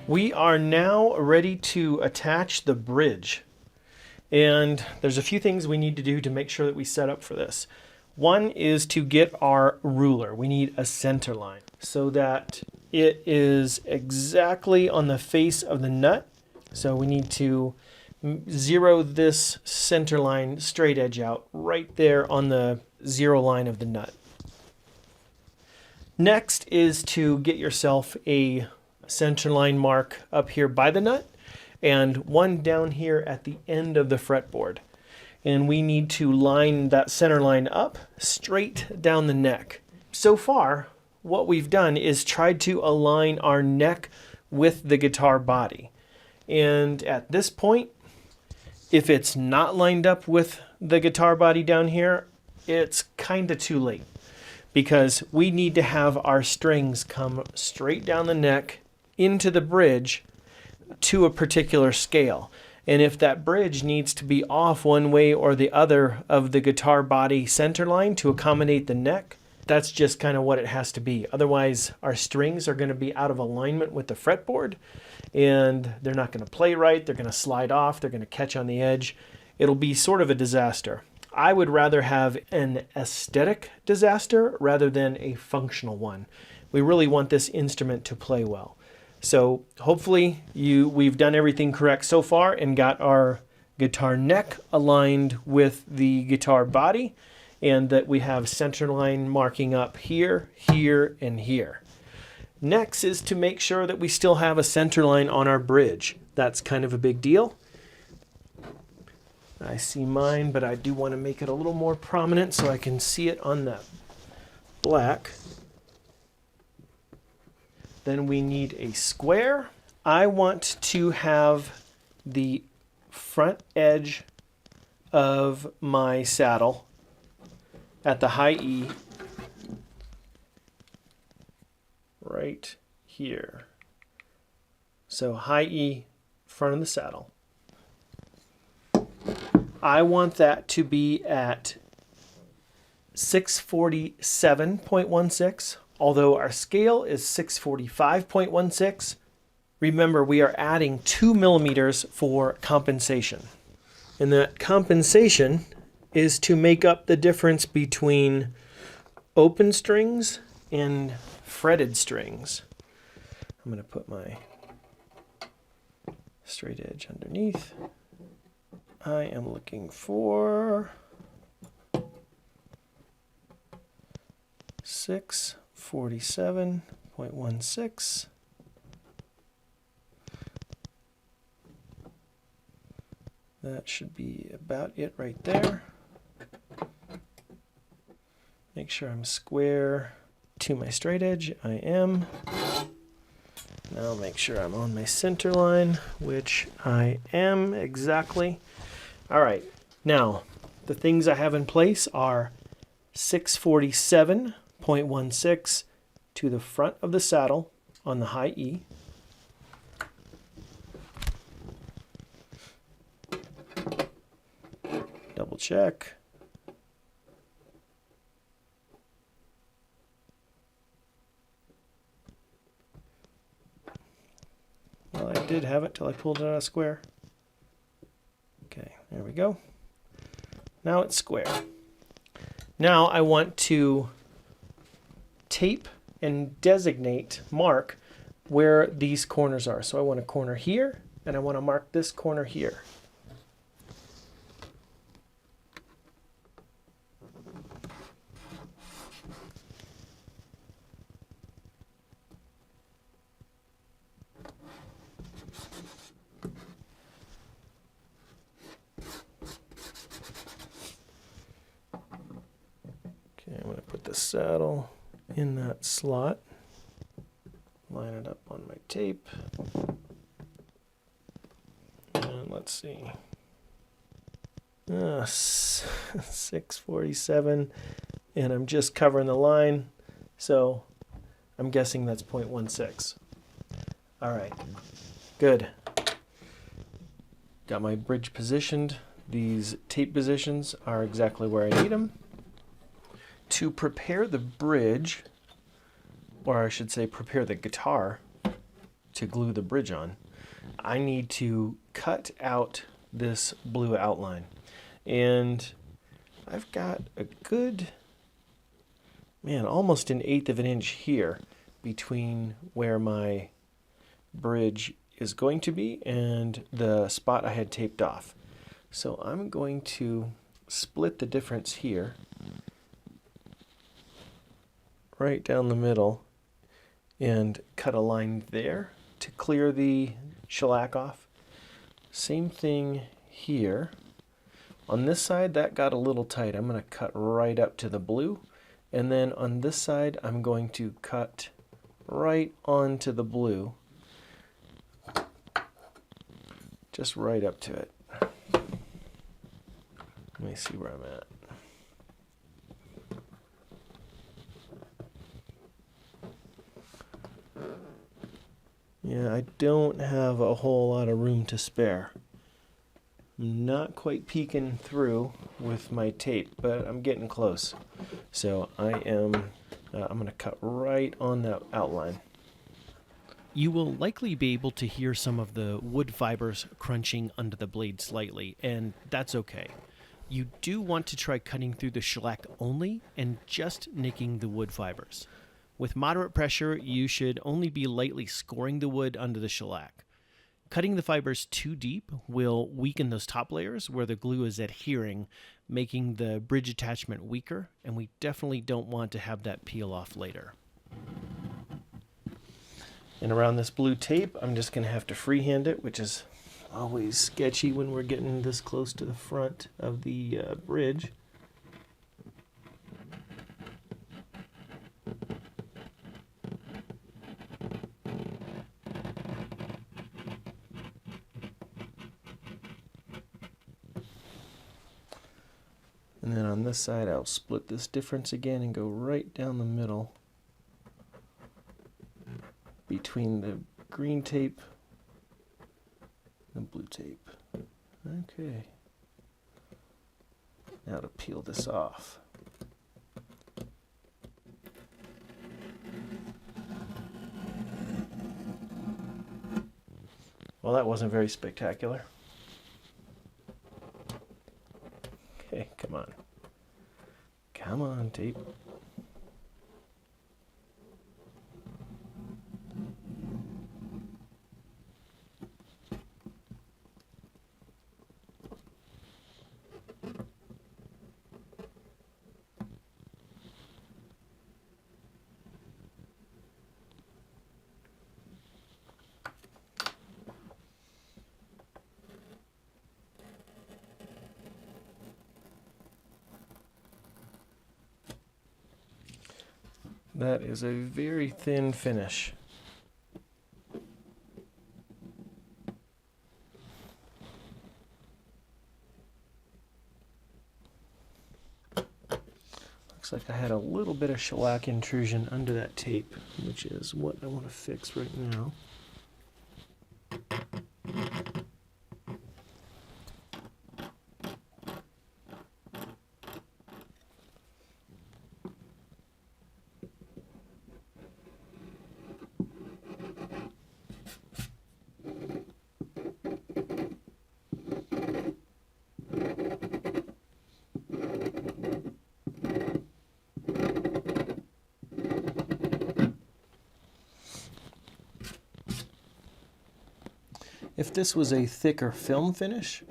We are now ready to attach the bridge. And there's a few things we need to do to make sure that we set up for this. One is to get our ruler. We need a center line so that it is exactly on the face of the nut. So we need to zero this center line straight edge out right there on the zero line of the nut. Next is to get yourself a center line mark up here by the nut and one down here at the end of the fretboard. And we need to line that center line up straight down the neck. So far, what we've done is tried to align our neck with the guitar body. And at this point, if it's not lined up with the guitar body down here, it's kind of too late, because we need to have our strings come straight down the neck into the bridge to a particular scale. And if that bridge needs to be off one way or the other of the guitar body center line to accommodate the neck, that's just kind of what it has to be. Otherwise, our strings are going to be out of alignment with the fretboard, and they're not going to play right. They're going to slide off. They're going to catch on the edge. It'll be sort of a disaster. I would rather have an aesthetic disaster rather than a functional one. We really want this instrument to play well. So hopefully we've done everything correct so far and got our guitar neck aligned with the guitar body, and that we have center line marking up here, here, and here. Next is to make sure that we still have a center line on our bridge. That's kind of a big deal. I see mine, but I do want to make it a little more prominent so I can see it on the black. Then we need a square. I want to have the front edge of my saddle at the high E right here. So high E, front of the saddle. I want that to be at 647.16, although our scale is 645.16. Remember, we are adding 2 millimeters for compensation. And that compensation is to make up the difference between open strings and fretted strings. I'm going to put my straight edge underneath. I am looking for 647.16. That should be about it right there. Make sure I'm square to my straight edge. I am. Now make sure I'm on my center line, which I am exactly. All right, now the things I have in place are 647.16 to the front of the saddle on the high E. Double check. Well, I did have it till I pulled it out of square. Okay, there we go. Now it's square. Now I want to tape and designate, mark where these corners are. So I want a corner here, and I want to mark this corner here. Okay, I'm going to put the saddle in that slot. Line it up on my tape. And let's see. 647, and I'm just covering the line, so I'm guessing that's 0.16. All right, good. Got my bridge positioned. These tape positions are exactly where I need them. To prepare the bridge, or I should say prepare the guitar, to glue the bridge on, I need to cut out this blue outline. And I've got a good, man, almost an 1/8 of an inch here between where my bridge is going to be and the spot I had taped off. So I'm going to split the difference here, right down the middle, and cut a line there to clear the shellac off. Same thing here. On this side, that got a little tight. I'm going to cut right up to the blue. And then on this side, I'm going to cut right onto the blue. Just right up to it. Let me see where I'm at. Yeah, I don't have a whole lot of room to spare. I'm not quite peeking through with my tape, but I'm getting close. So I'm going to cut right on that outline. You will likely be able to hear some of the wood fibers crunching under the blade slightly, and that's okay. You do want to try cutting through the shellac only and just nicking the wood fibers. With moderate pressure, you should only be lightly scoring the wood under the shellac. Cutting the fibers too deep will weaken those top layers where the glue is adhering, making the bridge attachment weaker, and we definitely don't want to have that peel off later. And around this blue tape, I'm just going to have to freehand it, which is always sketchy when we're getting this close to the front of the bridge. And then on this side, I'll split this difference again and go right down the middle between the green tape and blue tape. Okay. Now to peel this off. Well, that wasn't very spectacular. Okay, come on. Come on, tape. That is a very thin finish. Looks like I had a little bit of shellac intrusion under that tape, which is what I want to fix right now. If this was a thicker film finish,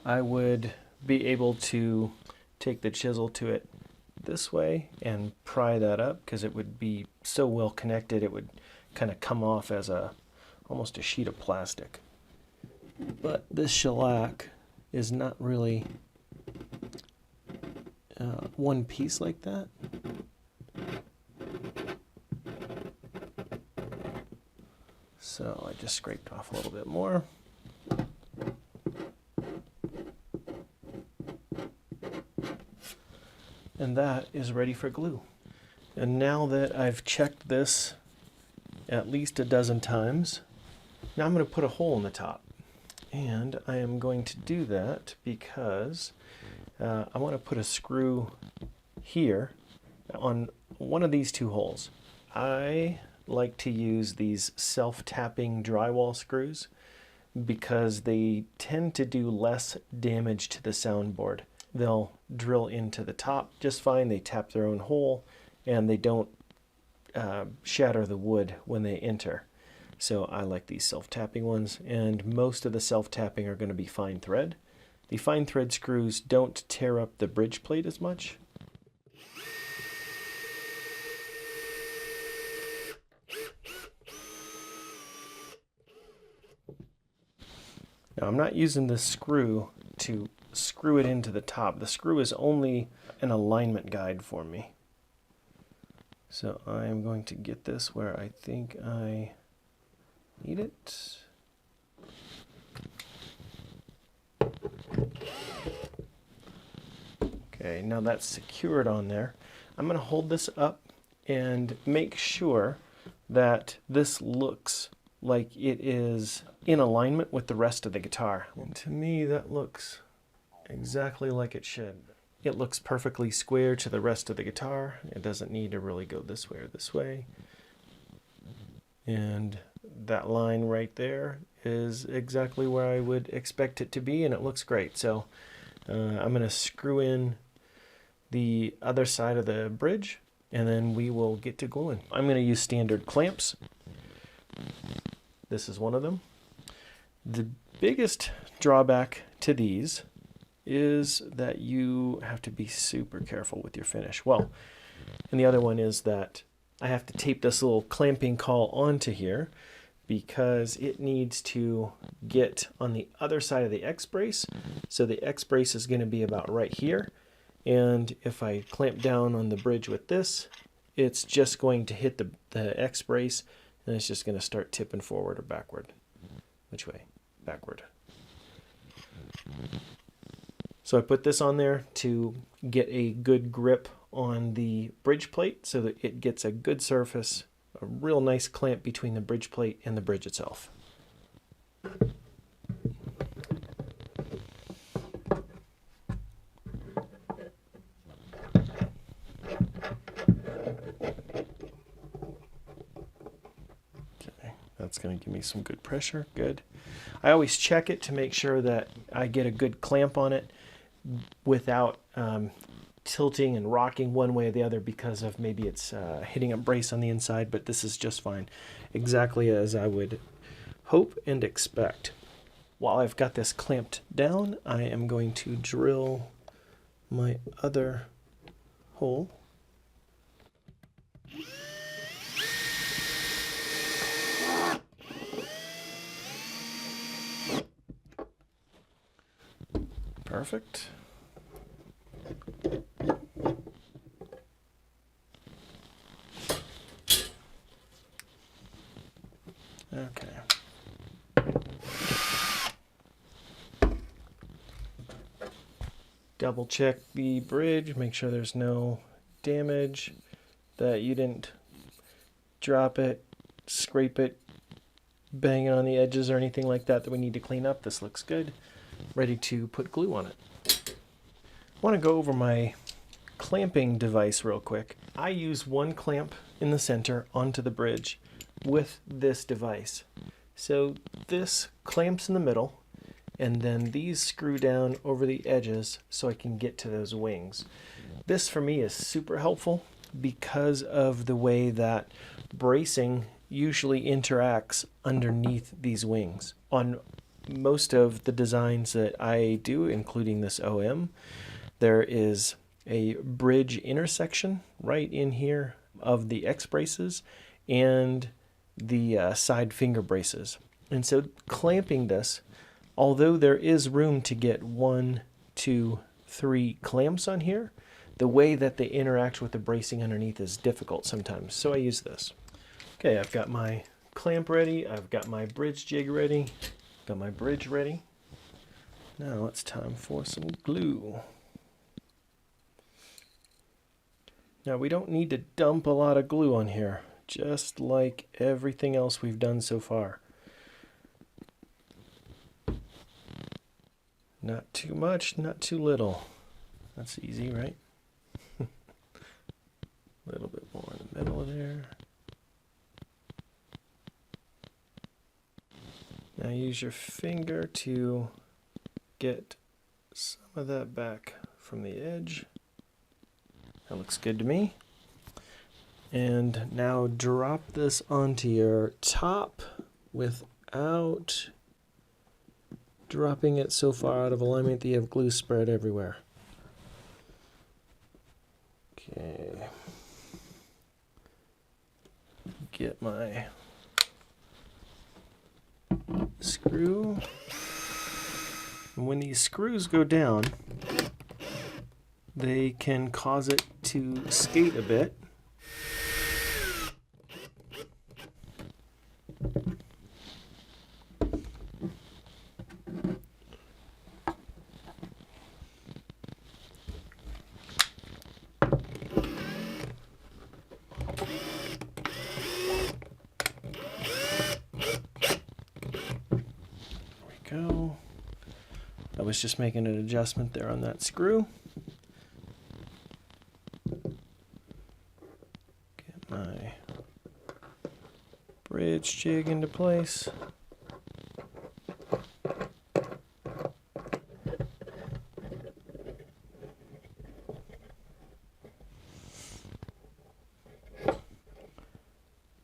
I would be able to take the chisel to it this way and pry that up, because it would be so well connected it would kind of come off as almost a sheet of plastic. But this shellac is not really one piece like that. So I just scraped off a little bit more. And that is ready for glue. And now that I've checked this at least a dozen times, now I'm going to put a hole in the top. And I am going to do that because I want to put a screw here on one of these two holes. I like to use these self-tapping drywall screws because they tend to do less damage to the soundboard. They'll drill into the top just fine, they tap their own hole, and they don't shatter the wood when they enter. So I like these self-tapping ones, and most of the self-tapping are going to be fine thread. The fine thread screws don't tear up the bridge plate as much. Now I'm not using this screw to screw it into the top. The screw is only an alignment guide for me. So I am going to get this where I think I need it. Okay, now that's secured on there. I'm going to hold this up and make sure that this looks like it is in alignment with the rest of the guitar. And to me, that looks exactly like it should. It looks perfectly square to the rest of the guitar. It doesn't need to really go this way or this way. And that line right there is exactly where I would expect it to be, and it looks great. So I'm going to screw in the other side of the bridge, and then we will get to gluing. I'm going to use standard clamps. This is one of them. The biggest drawback to these is that you have to be super careful with your finish. Well, and the other one is that I have to tape this little clamping caul onto here because it needs to get on the other side of the X brace. So the X brace is going to be about right here. And if I clamp down on the bridge with this, it's just going to hit the X brace, and it's just going to start tipping forward or backward. Which way? Backward. So I put this on there to get a good grip on the bridge plate so that it gets a good surface, a real nice clamp between the bridge plate and the bridge itself. That's going to give me some good pressure. Good. I always check it to make sure that I get a good clamp on it without tilting and rocking one way or the other because of maybe it's hitting a brace on the inside, but this is just fine. Exactly as I would hope and expect. While I've got this clamped down, I am going to drill my other hole. Perfect. Okay. Double check the bridge, make sure there's no damage, that you didn't drop it, scrape it, bang it on the edges or anything like that that we need to clean up. This looks good. Ready to put glue on it. I want to go over my clamping device real quick. I use one clamp in the center onto the bridge with this device. So this clamps in the middle, and then these screw down over the edges so I can get to those wings. This for me is super helpful because of the way that bracing usually interacts underneath these wings. On most of the designs that I do, including this OM, there is a bridge intersection right in here of the X braces and the side finger braces. And so clamping this, although there is room to get 1, 2, 3 clamps on here, the way that they interact with the bracing underneath is difficult sometimes. So I use this. Okay, I've got my clamp ready. I've got my bridge jig ready. Got my bridge ready. Now it's time for some glue. Now we don't need to dump a lot of glue on here, just like everything else we've done so far. Not too much, not too little. That's easy, right? A little bit more in the middle of there. Now use your finger to get some of that back from the edge. That looks good to me. And now drop this onto your top without dropping it so far out of alignment that you have glue spread everywhere. Okay. Get my screw. And when these screws go down, they can cause it to skate a bit. Go. I was just making an adjustment there on that screw. Get my bridge jig into place.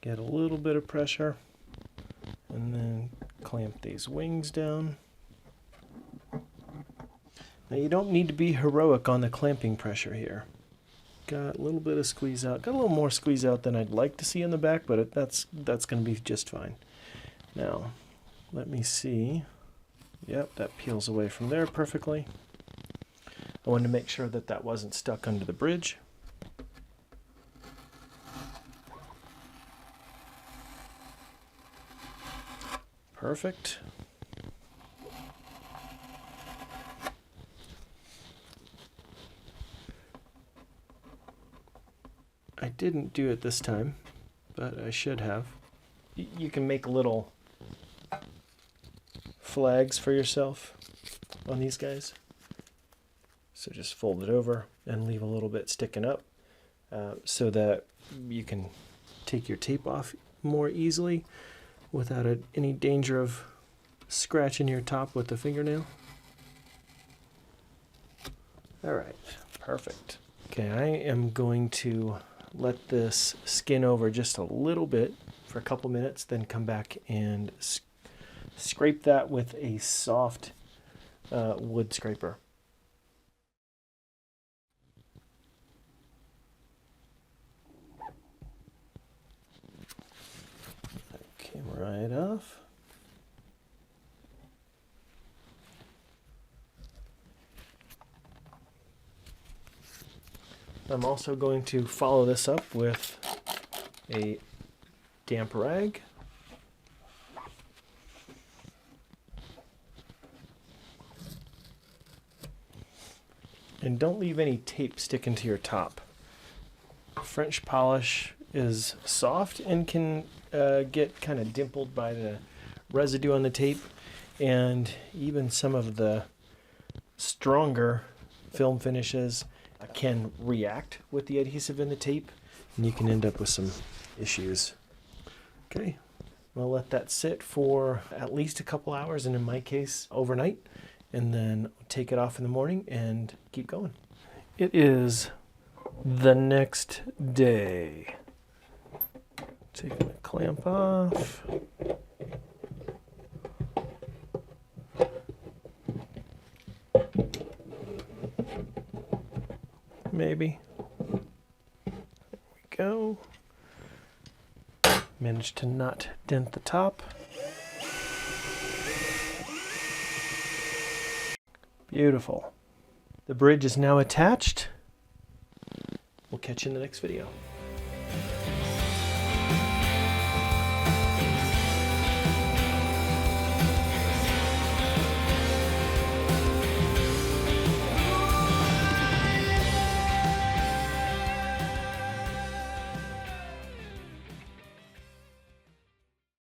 Get a little bit of pressure and then clamp these wings down. Now you don't need to be heroic on the clamping pressure here. Got a little bit of squeeze out. Got a little more squeeze out than I'd like to see in the back, but that's going to be just fine. Now, let me see. Yep, that peels away from there perfectly. I wanted to make sure that that wasn't stuck under the bridge. Perfect. I didn't do it this time, but I should have. You can make little flags for yourself on these guys. So just fold it over and leave a little bit sticking up so that you can take your tape off more easily without any danger of scratching your top with the fingernail. All right, perfect. Okay, I am going to let this skin over just a little bit for a couple minutes, then come back and scrape that with a soft wood scraper. Came right off. I'm also going to follow this up with a damp rag. And don't leave any tape sticking to your top. French polish is soft and can get kind of dimpled by the residue on the tape, and even some of the stronger film finishes can react with the adhesive in the tape, and you can end up with some issues. Okay, we'll let that sit for at least a couple hours, and in my case overnight, and then take it off in the morning and keep going. It is the next day. Taking the clamp off. Maybe. There we go. Managed to not dent the top. Beautiful. The bridge is now attached. We'll catch you in the next video.